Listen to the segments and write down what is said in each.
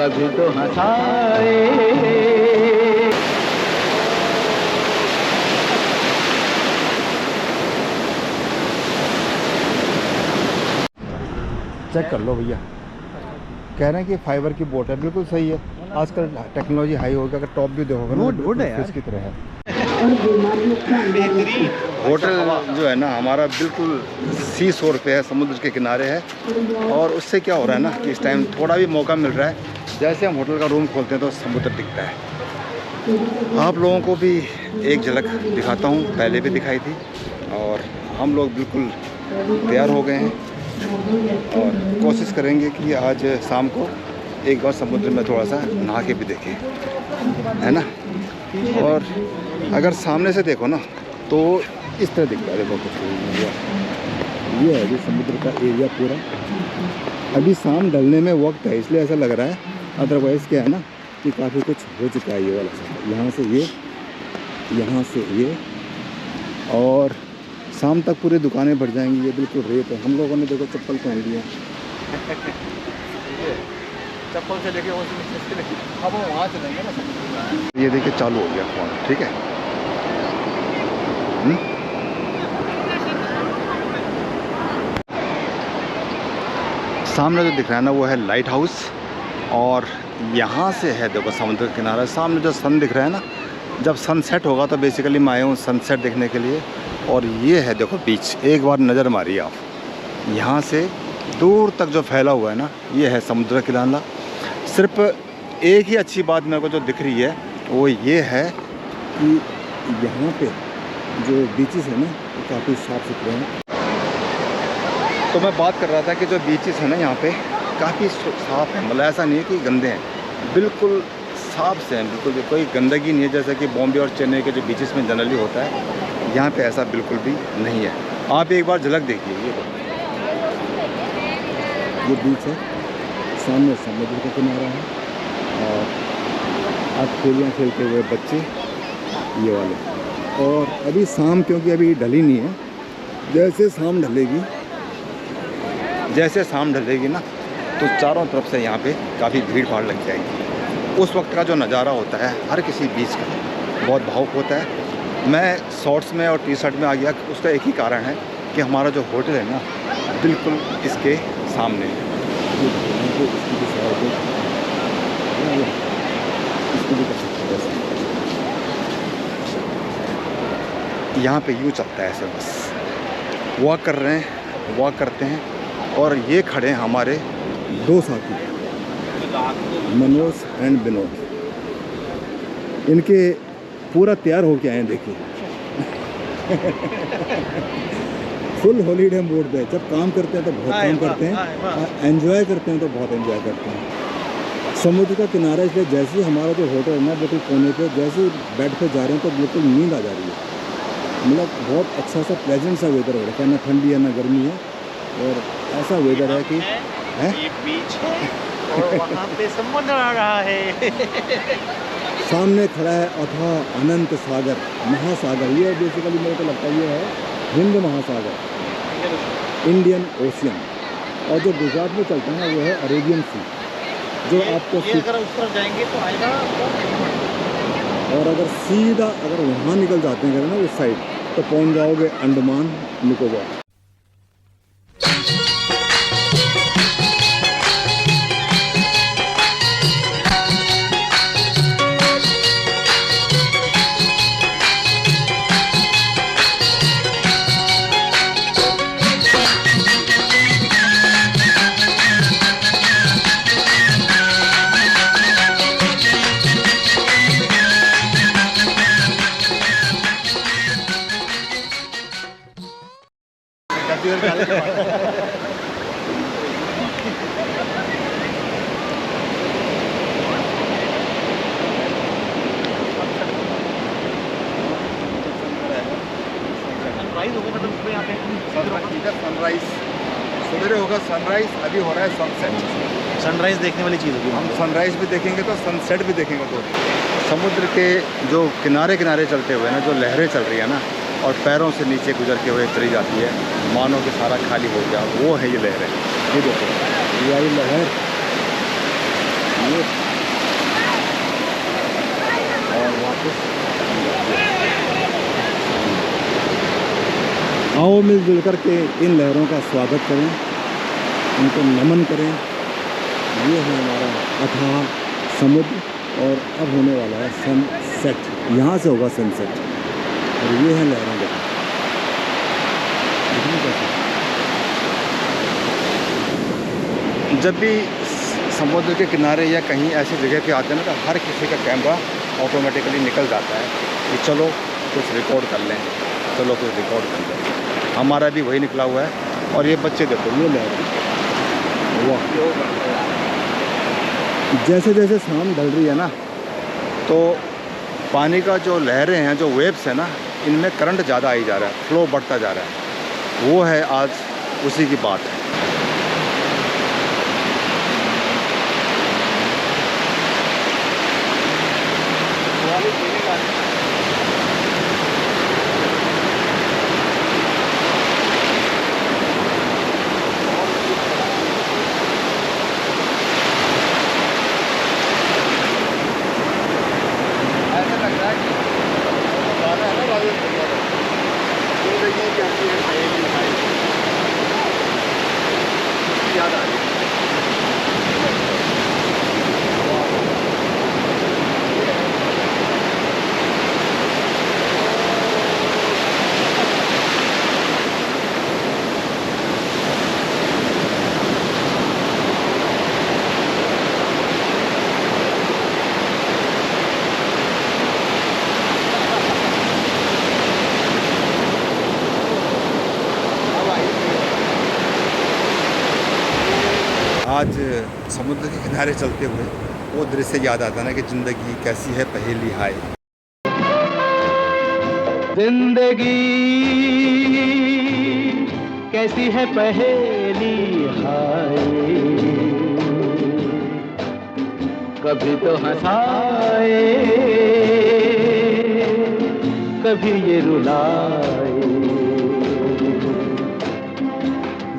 कभी तो हंसाए। चेक कर लो भैया, कह रहे हैं कि फाइबर की बोट है, बिल्कुल सही है। आजकल टेक्नोलॉजी हाई हो गई, अगर टॉप भी देखोगे ना वुड है यार, की तरह है। होटल जो है ना हमारा बिल्कुल सी शोर पे है, समुद्र के किनारे है। और उससे क्या हो रहा है ना कि इस टाइम थोड़ा भी मौका मिल रहा है, जैसे हम होटल का रूम खोलते हैं तो समुद्र दिखता है। आप लोगों को भी एक झलक दिखाता हूँ, पहले भी दिखाई थी। और हम लोग बिल्कुल तैयार हो गए हैं और कोशिश करेंगे कि आज शाम को एक बार समुद्र में थोड़ा सा नहा के भी देखें, है ना। और अगर सामने से देखो ना तो इस तरह दिखता है, देखो कुछ ये है जी समुद्र का एरिया पूरा। अभी शाम ढलने में वक्त है इसलिए ऐसा लग रहा है, अदरवाइज़ क्या है ना कि काफ़ी कुछ हो चुका है। ये वाला यहाँ से ये, यहाँ से ये, और शाम तक पूरी दुकानें भर जाएंगी। ये बिल्कुल रेत है। हम लोगों ने देखो चप्पल पहन लिया, चप्पल से लेके अब हम वहाँ चलेंगे ना। ये देखिए चालू हो गया फोन, ठीक है। सामने जो दिख रहा है ना वो है लाइट हाउस, और यहाँ से है देखो समुद्र का किनारा। सामने जो सन दिख रहा है ना, जब सनसेट होगा तो बेसिकली मैं आया हूँ सनसेट देखने के लिए। और ये है देखो बीच, एक बार नज़र मारिए आप, यहाँ से दूर तक जो फैला हुआ है ना ये है समुद्र का किनारा। सिर्फ एक ही अच्छी बात मेरे को जो दिख रही है वो ये है कि यहाँ पे जो बीचेस है ना वो काफ़ी साफ़ सुथरे हैं। तो मैं बात कर रहा था कि जो बीचेस है ना यहाँ पे काफ़ी साफ़ है, मतलब ऐसा नहीं है कि गंदे हैं, बिल्कुल साफ़ से हैं, बिल्कुल भी कोई गंदगी नहीं है। जैसा कि बॉम्बे और चेन्नई के जो बीचेस में जनरली होता है, यहाँ पे ऐसा बिल्कुल भी नहीं है। आप एक बार झलक देखिए, ये बीच है, सामने समुद्र का किनारा है, और आप खेलियाँ खेलते हुए बच्चे ये वाले। और अभी शाम, क्योंकि अभी ढली नहीं है, जैसे शाम ढलेगी ना तो चारों तरफ से यहाँ पे काफ़ी भीड़ भाड़ लग जाएगी। उस वक्त का जो नज़ारा होता है हर किसी बीच का बहुत भावुक होता है। मैं शॉर्ट्स में और टी शर्ट में आ गया, उसका एक ही कारण है कि हमारा जो होटल है ना बिल्कुल इसके सामने है। यहाँ पे यूँ चलता है ऐसे, बस वॉक कर रहे हैं, वॉक करते हैं। और ये खड़े हैं हमारे दो साथी, मनोज एंड विनोद। इनके पूरा तैयार होके आए हैं, देखिए फुल हॉलीडे मोड पे। जब काम करते हैं तो बहुत काम करते हैं, एंजॉय करते हैं तो बहुत एंजॉय करते हैं। समुद्र का किनारा, इसलिए जैसे ही हमारा जो होटल है ना बिल्कुल कोने पे, जैसे बेड पे जा रहे हैं तो बिल्कुल नींद आ जा रही है। मतलब बहुत अच्छा सा प्लेजेंट सा वेदर हो रखा है, ना ठंडी है ना गर्मी है, और ऐसा वेदर है कि है ये बीच है और वहाँ पे समुद्र आ रहा है। सामने खड़ा है अथाह अनंत सागर, महासागर। ये बेसिकली मेरे को लगता है ये है हिंद महासागर, इंडियन ओशियन। और जो गुजरात में चलता है वो है अरेबियन सी, जो आपको अगर उस तरफ जाएंगे तो आएगा। और अगर सीधा अगर वहाँ निकल जाते हैं ना उस साइड तो पहुँच जाओगे अंडमान निकोबार। सनराइज सवेरे होगा, सनराइज अभी हो रहा है सनसेट। सनराइज देखने वाली चीज़ होगी। हम सनराइज भी देखेंगे तो सनसेट भी देखेंगे। तो समुद्र के जो किनारे किनारे चलते हुए ना जो लहरें चल रही है ना, और पैरों से नीचे गुजर के हुए चली जाती है, मानो कि सारा खाली हो गया, वो है ये लहरें। ये देखो, ये आई लहर, जाएंगे और वापस आओ मिलजुल कर के इन लहरों का स्वागत करें, उनको नमन करें। ये है हमारा अथाह समुद्र और अब होने वाला है सनसेट, यहाँ से होगा सनसेट और ये है लहरों का। जब भी समुद्र के किनारे या कहीं ऐसी जगह पे आते हैं ना तो हर किसी का कैमरा ऑटोमेटिकली निकल जाता है कि चलो कुछ रिकॉर्ड कर लें, चलो कुछ रिकॉर्ड कर लें। हमारा भी वही निकला हुआ है। और ये बच्चे देखो, ये लहर, वाह! जैसे जैसे शाम ढल रही है ना तो पानी का जो लहरें हैं, जो वेव्स हैं ना, इनमें करंट ज़्यादा आई जा रहा है, फ्लो बढ़ता जा रहा है। वो है आज उसी की बात है। याद आ रही आज समुद्र के किनारे चलते हुए वो दृश्य याद आता है ना कि ज़िंदगी कैसी है पहेली हाय। जिंदगी कैसी है पहेली हाय, कभी तो हंसाए कभी ये रुलाए।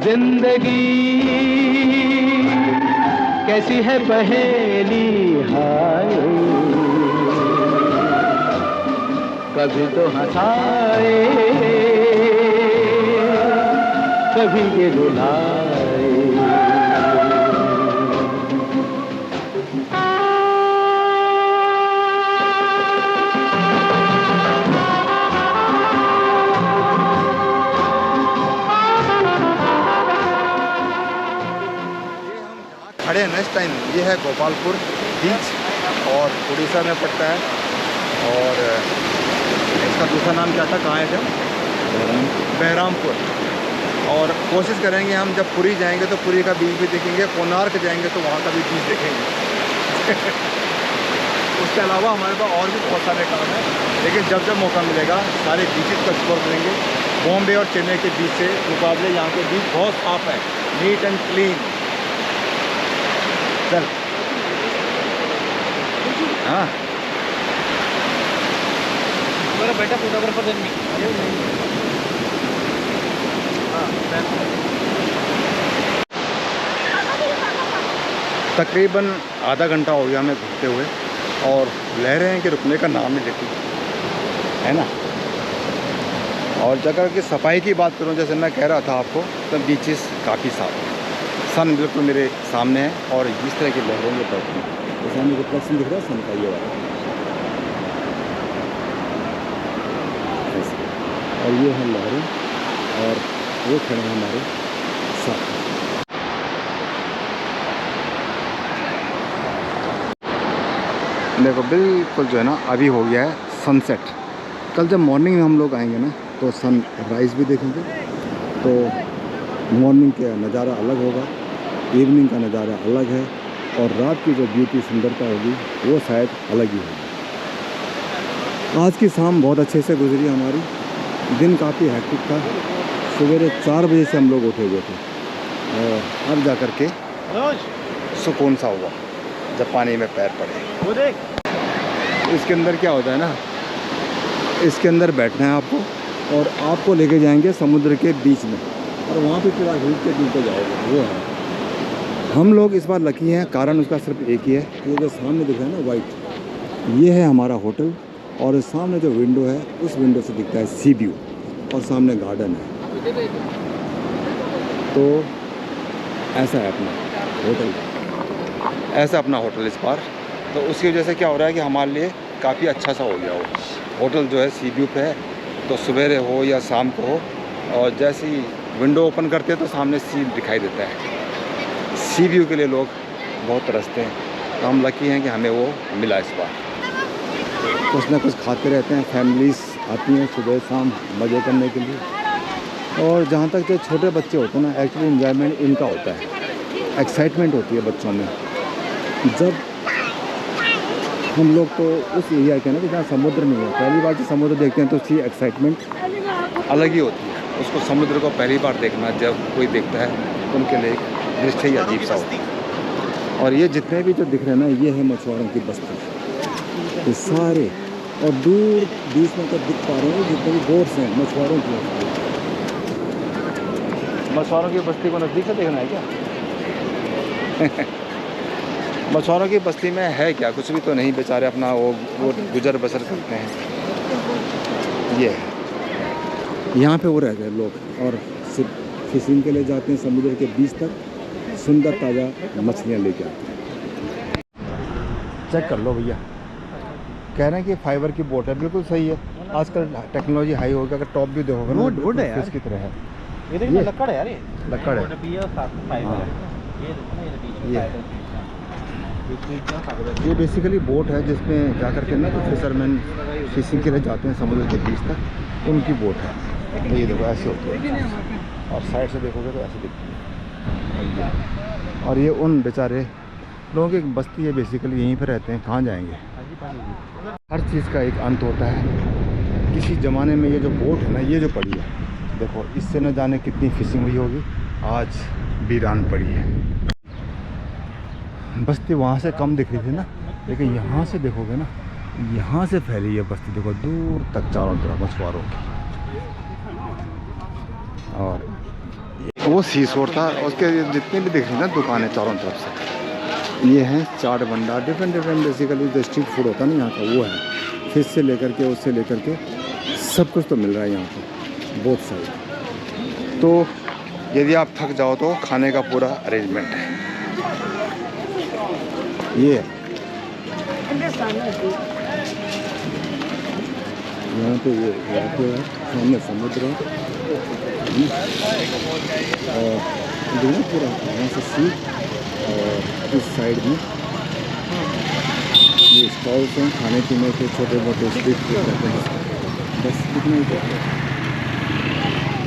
जिंदगी कैसी है पहेली हाय, कभी तो हंसाए कभी ये रुलाए। खड़े हैं नेक्स्ट टाइम, ये है गोपालपुर बीच और उड़ीसा में पड़ता है। और इसका दूसरा नाम क्या था, कहाँ है जब? बहरामपुर। और कोशिश करेंगे हम जब पुरी जाएंगे तो पुरी का बीच भी देखेंगे, कोणार्क जाएंगे तो वहाँ का भी बीच देखेंगे। उसके अलावा हमारे पास और भी बहुत सारे काम हैं, लेकिन जब जब मौका मिलेगा सारे बीचेस को एक्सप्लोर करेंगे। बॉम्बे और चेन्नई के बीच से मुकाबले यहाँ के बीच बहुत साफ है, नीट एंड क्लीन। चल हाँ बेटा फोटोग्राफर तकरीबन आधा घंटा हो गया हमें घूमते हुए और लहरें हैं कि रुकने का नाम नहीं लेती है ना। और जगह की सफाई की बात करूं, जैसे मैं कह रहा था आपको, तो बीचेस काफ़ी साफ है। सन बिल्कुल मेरे सामने है और इस तरह की लहरों में बैठती हैं। तो सामने रिफ्लेक्शन दिख रहा है सन का, ये वाला। और ये है लहरें और वो खड़े हैं हमारे साथ। देखो बिल्कुल जो है ना अभी हो गया है सनसेट। कल जब मॉर्निंग में हम लोग आएंगे ना तो सन राइज़ भी देखेंगे, तो मॉर्निंग का नज़ारा अलग होगा, इवनिंग का नज़ारा अलग है और रात की जो ब्यूटी सुंदरता होगी वो शायद अलग ही होगी। आज की शाम बहुत अच्छे से गुजरी हमारी। दिन काफ़ी हैक्टिक था, सवेरे 4 बजे से हम लोग उठे हुए थे और अब जा कर के सुकून सा हुआ जब पानी में पैर पड़े। वो देख, इसके अंदर क्या होता है ना, इसके अंदर बैठना है आपको और आपको लेके जाएंगे समुद्र के बीच में और वहाँ पे फिर आप हिल के जाओगे। वो है हम लोग इस बार लकी हैं, कारण उसका सिर्फ एक ही है, ये जो सामने दिख रहा है ना वाइट, ये है हमारा होटल और सामने जो विंडो है उस विंडो से दिखता है सी व्यू और सामने गार्डन है। तो ऐसा है अपना होटल, ऐसा अपना होटल इस बार। तो उसकी वजह से क्या हो रहा है कि हमारे लिए काफ़ी अच्छा सा हो गया हो। होटल जो है सी व्यू पे है, तो सवेरे हो या शाम को हो, और जैसे ही विंडो ओपन करते हैं तो सामने सी दिखाई देता है। सी व्यू के लिए लोग बहुत तरसते हैं, तो हम लकी हैं कि हमें वो मिला इस बार। कुछ ना कुछ खाते रहते हैं, फैमिलीज आती हैं सुबह शाम मज़े करने के लिए। और जहाँ तक जो छोटे बच्चे होते हैं ना, एक्चुअली इन्जॉयमेंट इनका होता है, एक्साइटमेंट होती है बच्चों में। जब हम लोग तो उस एरिया के ना कि जहाँ समुद्र नहीं है, पहली बार जब समुद्र देखते हैं तो उसकी एक्साइटमेंट अलग ही होती है। उसको समुद्र को पहली बार देखना जब कोई देखता है, उनके लिए एक दृश्य ही अजीब सा होता है। और ये जितने भी जो दिख रहे हैं ना, ये है मछुआरों की बस्ती, ये सारे। और दूर बीच में तक दिख पा रहे हैं जितने भी बोट्स हैं मछुआरों की बस्ती। मछुआरों की बस्ती को नज़दीक से देखना है क्या? मछुआरों की बस्ती में है क्या, कुछ भी तो नहीं, बेचारे अपना वो गुजर बसर करते हैं। ये है यहाँ पे वो रहते हैं लोग और सिर्फ फिशिंग के लिए जाते हैं समुद्र के बीच तक, सुंदर ताज़ा मछलियाँ लेके आते हैं। चेक कर लो भैया, कह रहे हैं कि फाइबर की बोट है, बिल्कुल सही है। आजकल टेक्नोलॉजी हाई होगा, अगर टॉप भी देखोगे ना वुड है यार, इसकी तरह है। ये देखो लकड़ है यार, ये लकड़ है। फाइबर है। ये देखो ना, ये ये बेसिकली बोट है जिसमें जा कर के ना तो फिशरमैन फिशिंग के लिए जाते हैं समुद्र के बीच तक, उनकी बोट है। तो ये देखो ऐसे होती है, और साइड से देखोगे तो ऐसे दिखती है। और ये उन बेचारे लोगों की एक बस्ती है, बेसिकली यहीं पर रहते हैं, कहाँ जाएंगे। हर चीज़ का एक अंत होता है। किसी ज़माने में ये जो बोट है ना, ये जो पड़ी है, देखो इससे न जाने कितनी फिशिंग हुई होगी, आज वीरान पड़ी है। बस्ती वहाँ से कम दिख रही थी ना, लेकिन यहाँ से देखोगे ना, यहाँ से फैली है बस्ती, देखो दूर तक चारों तरफ मछुआरों की। और वो सीसोर था, उसके जितने भी दिख रही ना दुकानें चारों तरफ से, ये हैं चाट भंडार, डिफरेंट बेसिकली जो स्ट्रीट फूड होता है ना यहाँ का, वो है। फिश से लेकर के, उससे लेकर के सब कुछ तो मिल रहा है यहाँ पर बोथ साइड। तो यदि आप थक जाओ तो खाने का पूरा अरेंजमेंट है। ये यहाँ पे ये सामने समुद्र है और देखना पूरा यहाँ से सी, और इस साइड में ये स्टॉल्स हैं खाने पीने के, छोटे मोटे स्ट्रीट फूड रहते हैं। बस इतना ही कहते हैं।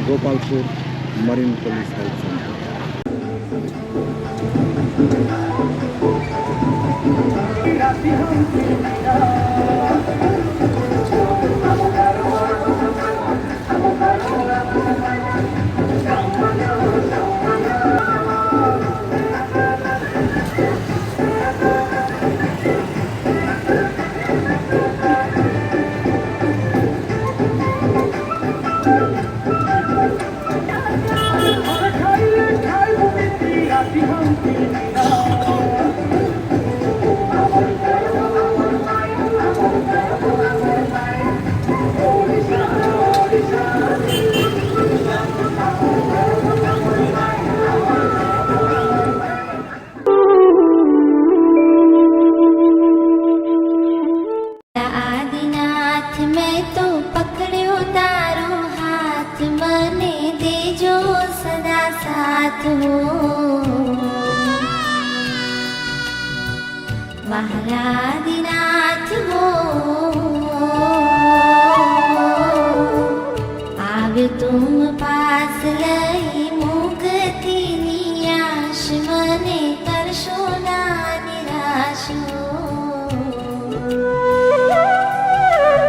Gopalpur marine police help centre. महारादिनाथ हो आवे तुम पास लई मुक्ति